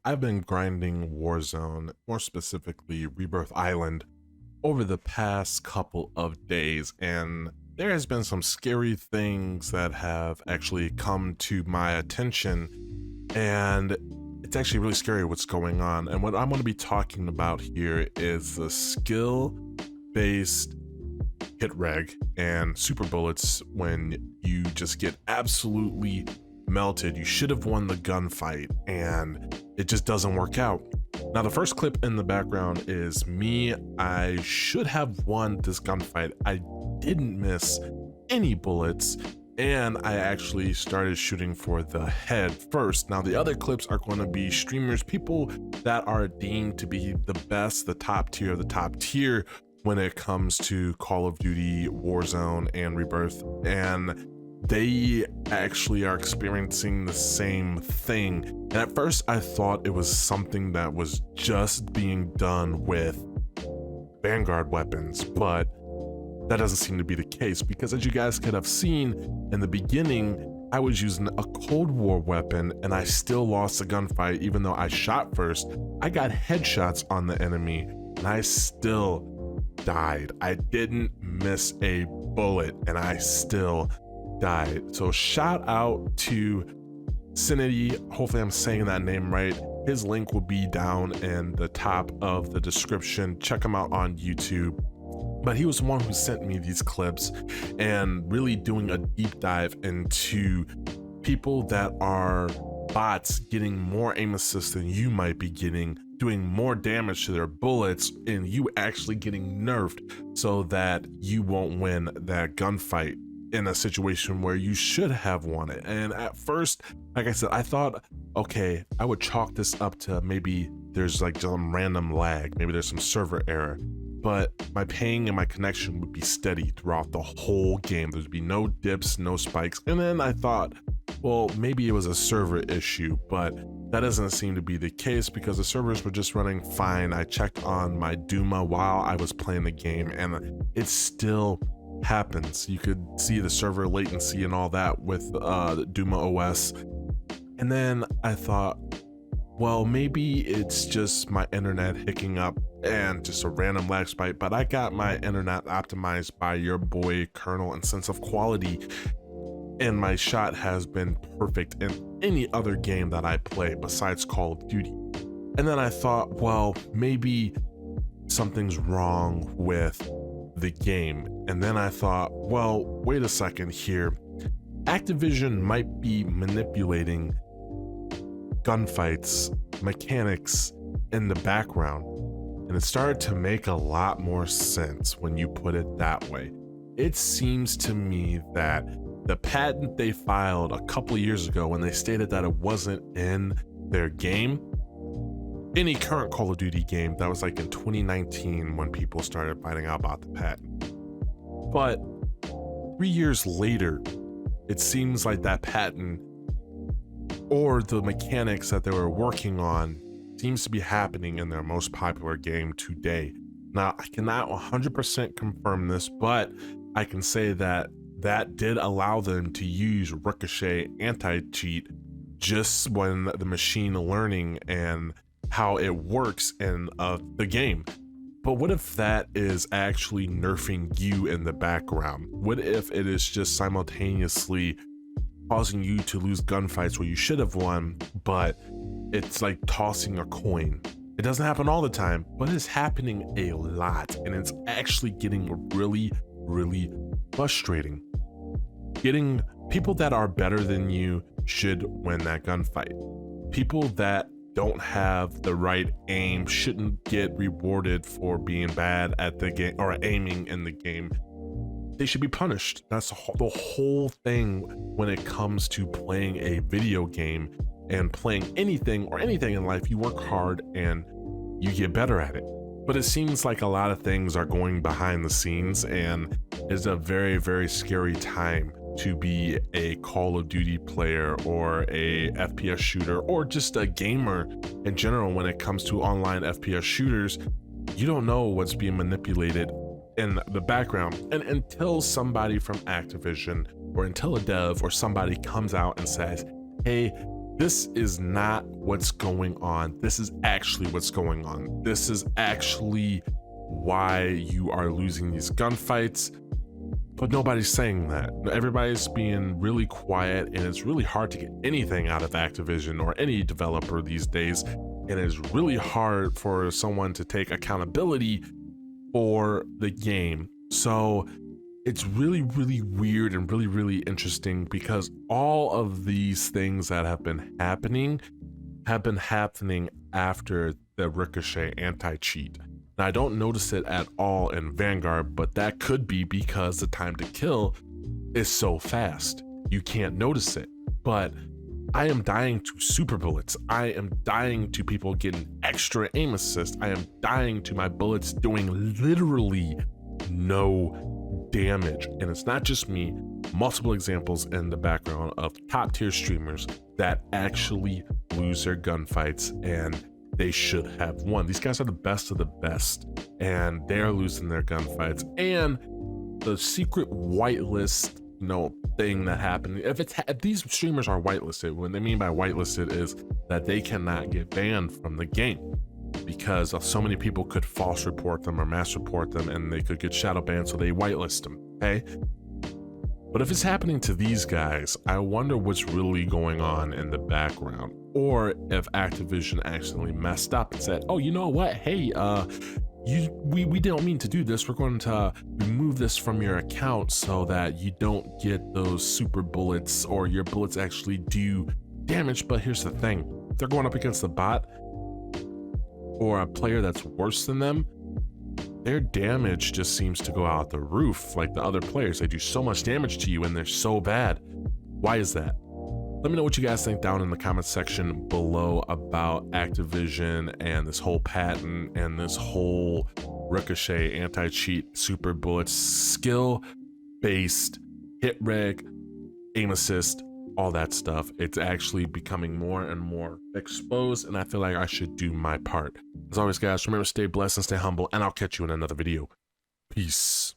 I've been grinding Warzone, more specifically Rebirth Island, over the past couple of days, and there has been some scary things that have actually come to my attention, and it's actually really scary what's going on. And what I'm going to be talking about here is the skill-based hit reg and super bullets when you just get absolutely melted. You should have won the gunfight and it just doesn't work out. Now the first clip in the background is me. I should have won this gunfight. I didn't miss any bullets and I actually started shooting for the head first. Now the other clips are going to be streamers, people that are deemed to be the best, the top tier when it comes to Call of Duty, Warzone, and Rebirth, and they actually are experiencing the same thing. And at first I thought it was something that was just being done with Vanguard weapons, but that doesn't seem to be the case, because as you guys could have seen in the beginning, I was using a Cold War weapon and I still lost the gunfight. Even though I shot first, I got headshots on the enemy and I still died. I didn't miss a bullet and I still died. So shout out to Ceniety, hopefully I'm saying that name right. His link will be down in the top of the description. Check him out on YouTube. But he was the one who sent me these clips and really doing a deep dive into people that are bots getting more aim assist than you might be getting, doing more damage to their bullets, and you actually getting nerfed so that you won't win that gunfight in a situation where you should have won it. And at first, like I said, I thought, okay, I would chalk this up to maybe there's like some random lag, maybe there's some server error, but my ping and my connection would be steady throughout the whole game. There'd be no dips, no spikes. And then I thought, well, maybe it was a server issue, but that doesn't seem to be the case because the servers were just running fine. I checked on my Duma while I was playing the game and it still happens. You could see the server latency and all that with the Duma OS. And then I thought, well, maybe it's just my internet hicking up and just a random lag spike, but I got my internet optimized by your boy Colonel and Sense of Quality, and my shot has been perfect in any other game that I play besides Call of Duty. And then I thought, well, maybe something's wrong with the game. And then I thought, well, wait a second here. Activision might be manipulating gunfights, mechanics in the background. And it started to make a lot more sense when you put it that way. It seems to me that the patent they filed a couple years ago when they stated that it wasn't in their game, any current Call of Duty game, that was like in 2019 when people started finding out about the patent. But 3 years later, it seems like that patent or the mechanics that they were working on seems to be happening in their most popular game today. Now, I cannot 100% confirm this, but I can say that that did allow them to use Ricochet anti-cheat just when the machine learning and how it works in the game. But what if that is actually nerfing you in the background? What if it is just simultaneously causing you to lose gunfights where you should have won, but it's like tossing a coin? It doesn't happen all the time, but it's happening a lot, and it's actually getting really, really frustrating. Getting people that are better than you should win that gunfight. People that don't have the right aim shouldn't get rewarded for being bad at the game or aiming in the game. They should be punished. That's the whole thing when it comes to playing a video game and playing anything in life. You work hard and you get better at it. But it seems like a lot of things are going behind the scenes, and it's a very, very scary time to be a Call of Duty player or a FPS shooter or just a gamer in general. When it comes to online FPS shooters, you don't know what's being manipulated in the background. And until somebody from Activision or until a dev or somebody comes out and says, hey, This is not what's going on. This is actually what's going on. This is actually why you are losing these gunfights, but nobody's saying that. Everybody's being really quiet, and it's really hard to get anything out of Activision or any developer these days. And it's really hard for someone to take accountability for the game. So it's really, really weird and really, really interesting, because all of these things that have been happening after the Ricochet anti-cheat. Now, I don't notice it at all in Vanguard, but that could be because the time to kill is so fast. You can't notice it. But I am dying to super bullets. I am dying to people getting extra aim assist. I am dying to my bullets doing literally no damage. And it's not just me. Multiple examples in the background of top tier streamers that actually lose their gunfights, and they should have won. These guys are the best of the best, and they're losing their gunfights. And the secret whitelist, thing that happened. If these streamers are whitelisted, what they mean by whitelisted is that they cannot get banned from the game, because so many people could false report them or mass report them, and they could get shadow banned, so they whitelist them. Okay. But if it's happening to these guys, I wonder what's really going on in the background, or if Activision accidentally messed up and said, oh, you know what? Hey, we don't mean to do this. We're going to remove this from your account so that you don't get those super bullets, or your bullets actually do damage. But here's the thing. If they're going up against a bot or a player that's worse than them, their damage just seems to go out the roof. Like the other players, they do so much damage to you and they're so bad. Why is that? Let me know what you guys think down in the comment section below about Activision and this whole patent and this whole Ricochet anti-cheat super bullets skill-based hit reg, aim assist, all that stuff. It's actually becoming more and more exposed, and I feel like I should do my part. As always, guys, remember to stay blessed and stay humble, and I'll catch you in another video. Peace.